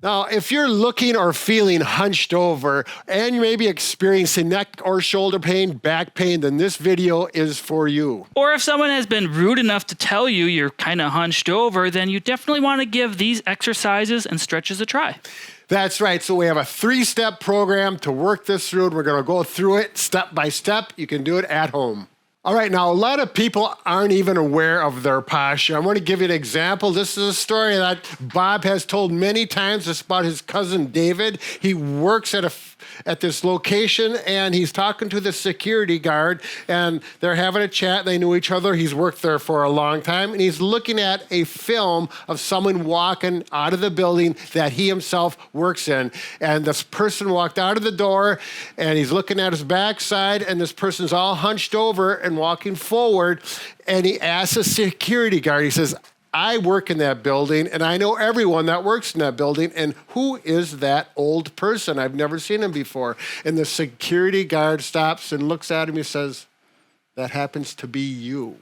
Now, if you're looking or feeling hunched over and you may be experiencing neck or shoulder pain, back pain, then this video is for you. Or if someone has been rude enough to tell you you're kind of hunched over, then you definitely want to give these exercises and stretches a try. That's right. So we have a 3-step program to work this through, and we're going to go through it step by step. You can do it at home. All right, now a lot of people aren't even aware of their posture. I want to give you an example. This is a story that Bob has told many times. It's about his cousin David. He works at this location, and he's talking to the security guard, and they're having a chat. They knew each other. He's worked there for a long time, and he's looking at a film of someone walking out of the building that he himself works in. And this person walked out of the door, and he's looking at his backside, and this person's all hunched over and walking forward, and he asks the security guard, he says, I work in that building, and I know everyone that works in that building, and who is that old person? I've never seen him before. And the security guard stops and looks at him and says, that happens to be you.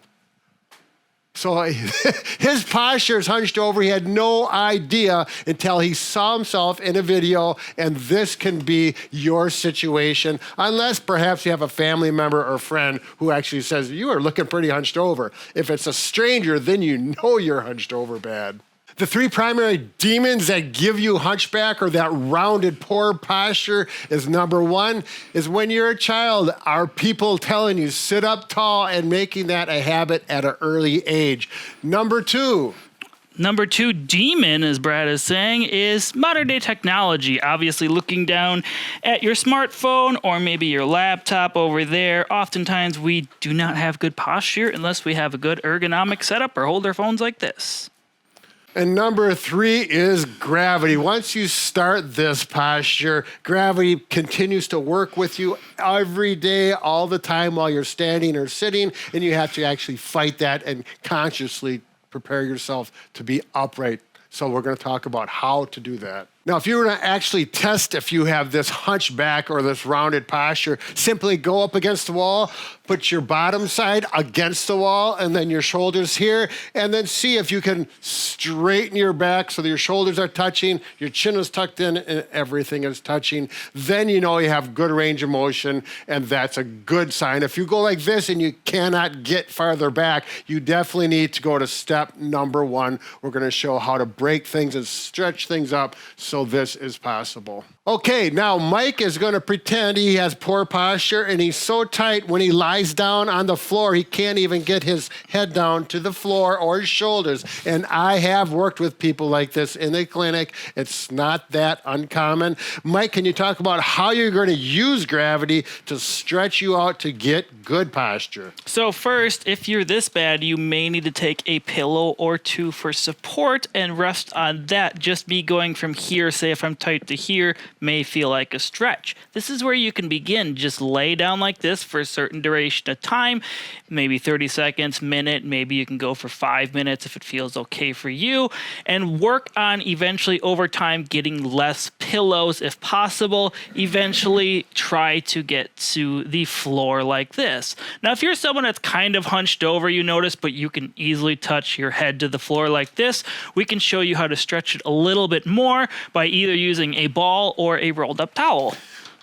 So his posture is hunched over. He had no idea until he saw himself in a video, and this can be your situation, unless perhaps you have a family member or friend who actually says, you are looking pretty hunched over. If it's a stranger, then you know you're hunched over bad. The 3 primary demons that give you hunchback or that rounded, poor posture is number 1 is when you're a child, are people telling you sit up tall and making that a habit at an early age. Number 2 demon, as Brad is saying, is modern day technology. Obviously looking down at your smartphone or maybe your laptop over there. Oftentimes we do not have good posture unless we have a good ergonomic setup or hold our phones like this. And number 3 is gravity. Once you start this posture, gravity continues to work with you every day, all the time while you're standing or sitting, and you have to actually fight that and consciously prepare yourself to be upright. So we're going to talk about how to do that. Now, if you were to actually test if you have this hunchback or this rounded posture, simply go up against the wall, put your bottom side against the wall, and then your shoulders here, and then see if you can straighten your back so that your shoulders are touching, your chin is tucked in, and everything is touching. Then you know you have good range of motion, and that's a good sign. If you go like this and you cannot get farther back, you definitely need to go to step number 1. We're going to show how to break things and stretch things up so this is possible. Okay, now Mike is going to pretend he has poor posture, and he's so tight when he lies down on the floor, he can't even get his head down to the floor or his shoulders. And I have worked with people like this in the clinic. It's not that uncommon. Mike, can you talk about how you're going to use gravity to stretch you out to get good posture? So first, if you're this bad, you may need to take a pillow or 2 for support and rest on that. Just me going from here, say if I'm tight to here, may feel like a stretch. This is where you can begin. Just lay down like this for a certain duration of time, maybe 30 seconds, minute, maybe you can go for 5 minutes if it feels okay for you, and work on eventually over time getting less pillows if possible. Eventually try to get to the floor like this. Now, if you're someone that's kind of hunched over, you notice, but you can easily touch your head to the floor like this, we can show you how to stretch it a little bit more by either using a ball or a rolled up towel.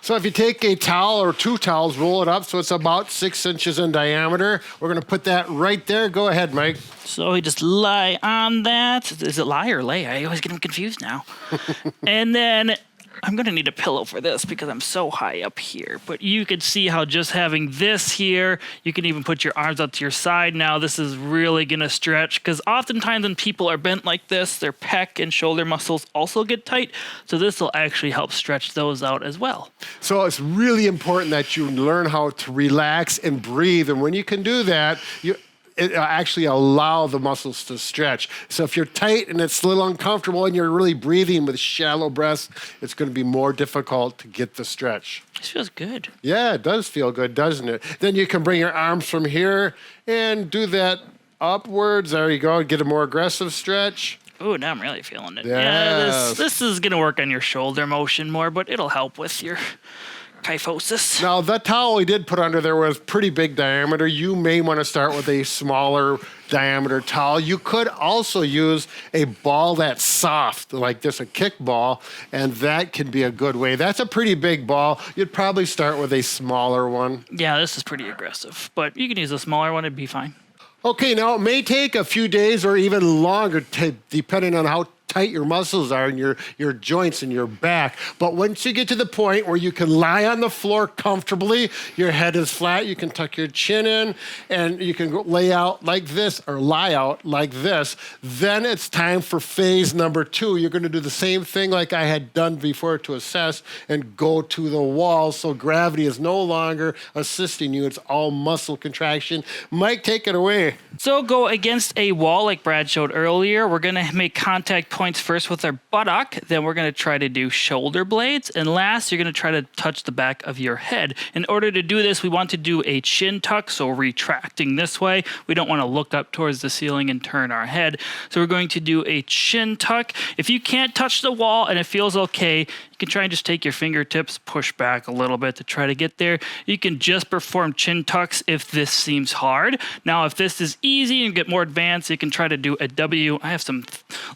So if you take a towel or 2 towels, roll it up so it's about 6 inches in diameter. We're going to put that right there. Go ahead, Mike. So you just lie on that. Is it lie or lay? I always get them confused now. And then I'm going to need a pillow for this because I'm so high up here. But you could see how just having this here, you can even put your arms out to your side now. This is really going to stretch because oftentimes when people are bent like this, their pec and shoulder muscles also get tight. So this will actually help stretch those out as well. So it's really important that you learn how to relax and breathe. And when you can do that, it actually allow the muscles to stretch. So if you're tight and it's a little uncomfortable and you're really breathing with shallow breaths, it's going to be more difficult to get the stretch. This feels good. Yeah, it does feel good, doesn't it? Then you can bring your arms from here and do that upwards. There you go. Get a more aggressive stretch. Ooh, now I'm really feeling it. Yes. Yeah, this is going to work on your shoulder motion more, but it'll help with your kyphosis. Now, the towel we did put under there was pretty big diameter. You may want to start with a smaller diameter towel. You could also use a ball that's soft, like this, a kickball, and that can be a good way. That's a pretty big ball. You'd probably start with a smaller one. Yeah, this is pretty aggressive, but you can use a smaller one, it'd be fine. Okay, now it may take a few days or even longer, depending on how tight your muscles are in your joints and your back. But once you get to the point where you can lie on the floor comfortably, your head is flat, you can tuck your chin in, and you can lay out like this or lie out like this, then it's time for phase number 2. You're going to do the same thing like I had done before to assess and go to the wall, so gravity is no longer assisting you. It's all muscle contraction. Mike, take it away. So go against a wall like Brad showed earlier. We're going to make contact points first with our buttock. Then we're going to try to do shoulder blades. And last, you're going to try to touch the back of your head. In order to do this, we want to do a chin tuck, so retracting this way. We don't want to look up towards the ceiling and turn our head. So we're going to do a chin tuck. If you can't touch the wall and it feels okay, you can try and just take your fingertips, push back a little bit to try to get there. You can just perform chin tucks if this seems hard. Now, if this is easy and get more advanced, you can try to do a W. I have some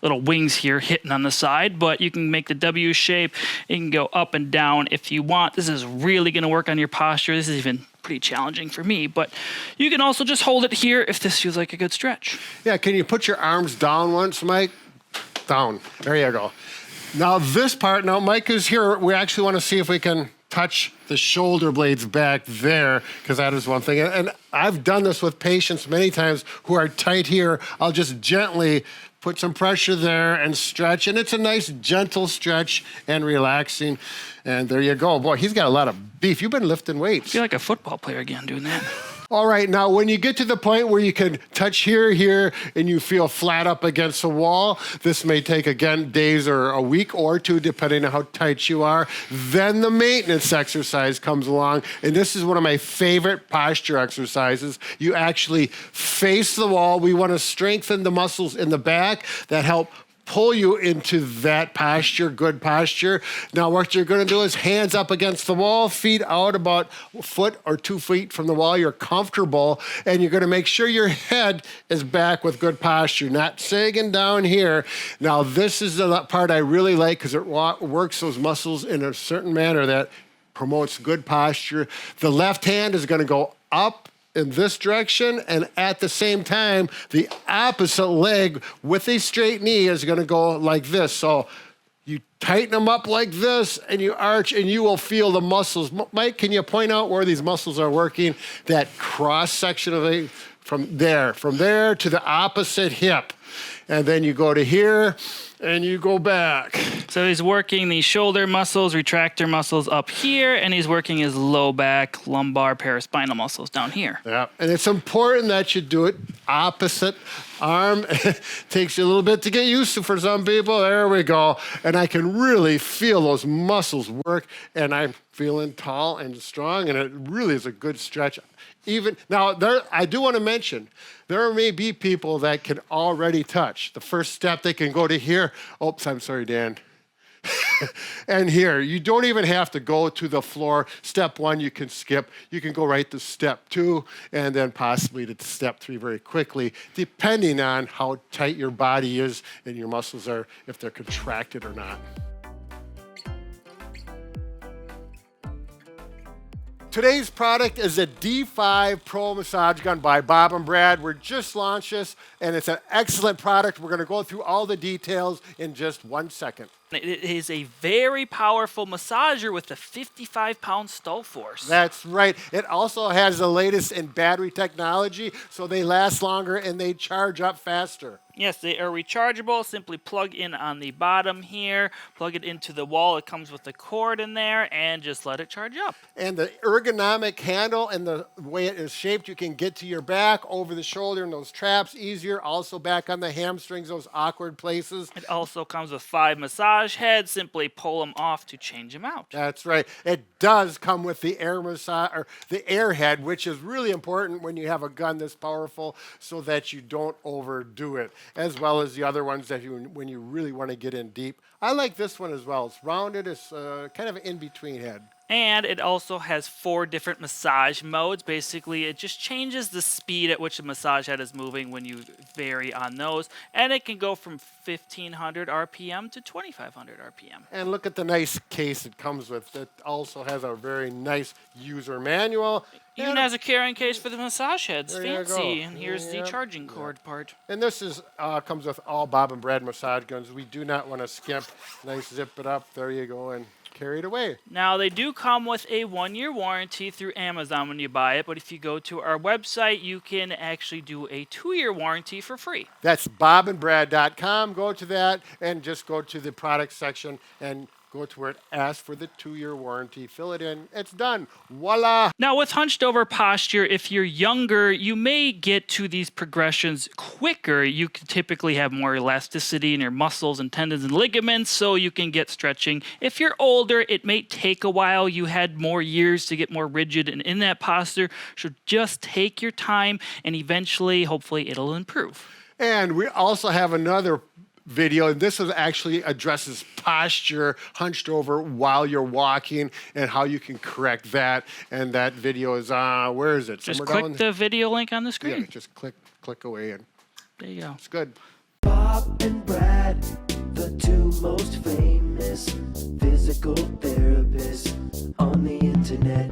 little wings here hitting on the side, but you can make the W shape. You can go up and down if you want. This is really going to work on your posture. This is even pretty challenging for me, but you can also just hold it here if this feels like a good stretch. Yeah, can you put your arms down once, Mike? Down. There you go. Now this part, now Mike is here. We actually want to see if we can touch the shoulder blades back there, because that is one thing. And I've done this with patients many times who are tight here. I'll just gently put some pressure there and stretch. And it's a nice, gentle stretch and relaxing. And there you go. Boy, he's got a lot of beef. You've been lifting weights. I feel like a football player again doing that. All right, now when you get to the point where you can touch here, and you feel flat up against the wall, this may take, again, days or a week or 2, depending on how tight you are. Then the maintenance exercise comes along, and this is one of my favorite posture exercises. You actually face the wall. We want to strengthen the muscles in the back that help pull you into that posture, good posture. Now what you're going to do is hands up against the wall, feet out about a foot or 2 feet from the wall. You're comfortable, and you're going to make sure your head is back with good posture, not sagging down here. Now this is the part I really like, because it works those muscles in a certain manner that promotes good posture. The left hand is going to go up in this direction, and at the same time, the opposite leg with a straight knee is going to go like this. So you tighten them up like this, and you arch, and you will feel the muscles. Mike, can you point out where these muscles are working? That cross section of from there to the opposite hip. And then you go to here, and you go back. So he's working the shoulder muscles, retractor muscles up here, and he's working his low back, lumbar, paraspinal muscles down here. Yeah, and it's important that you do it opposite arm. Takes you a little bit to get used to for some people. There we go. And I can really feel those muscles work, and I'm feeling tall and strong, and it really is a good stretch. Even now, I do want to mention, there may be people that can already touch. The first step, they can go to here. Oops, I'm sorry, Dan. And here, you don't even have to go to the floor. Step 1, you can skip. You can go right to step 2, and then possibly to step 3 very quickly, depending on how tight your body is and your muscles are, if they're contracted or not. Today's product is a D5 Pro Massage Gun by Bob and Brad. We're just launched this, and it's an excellent product. We're going to go through all the details in just 1 second. It is a very powerful massager with a 55-pound stall force. That's right. It also has the latest in battery technology, so they last longer and they charge up faster. Yes, they are rechargeable. Simply plug in on the bottom here, plug it into the wall. It comes with a cord in there, and just let it charge up. And the ergonomic handle and the way it is shaped, you can get to your back, over the shoulder, and those traps easier. Also back on the hamstrings, those awkward places. It also comes with 5 massage heads. Simply pull them off to change them out. That's right. It does come with the air massage, or the air head, which is really important when you have a gun this powerful, so that you don't overdo it, as well as the other ones that when you really want to get in deep. I like this one as well. It's rounded. It's kind of an in-between head. And it also has 4 different massage modes. Basically, it just changes the speed at which the massage head is moving when you vary on those. And it can go from 1500 RPM to 2500 RPM. And look at the nice case it comes with. It also has a very nice user manual. Even has a carrying case for the massage heads. There you Fancy. go. And here's the Yep. charging cord part. And this is comes with all Bob and Brad massage guns. We do not want to skimp. Nice, zip it up. There you go, and carry it away. Now, they do come with a 1-year warranty through Amazon when you buy it, but if you go to our website, you can actually do a 2-year warranty for free. That's bobandbrad.com. Go to that and just go to the product section and go to where it asks for the 2-year warranty. Fill it in. It's done. Voila. Now, with hunched over posture, if you're younger, you may get to these progressions quicker. You can typically have more elasticity in your muscles and tendons and ligaments, so you can get stretching. If you're older, it may take a while. You had more years to get more rigid and in that posture, so just take your time, and eventually, hopefully, it'll improve. And we also have another video, and this is actually addresses posture hunched over while you're walking and how you can correct that. And that video is where is it? Just Somewhere click the video link on the screen. Yeah, just click away, and There you go. it's good. Bob and Brad, the 2 most famous physical therapists on the internet.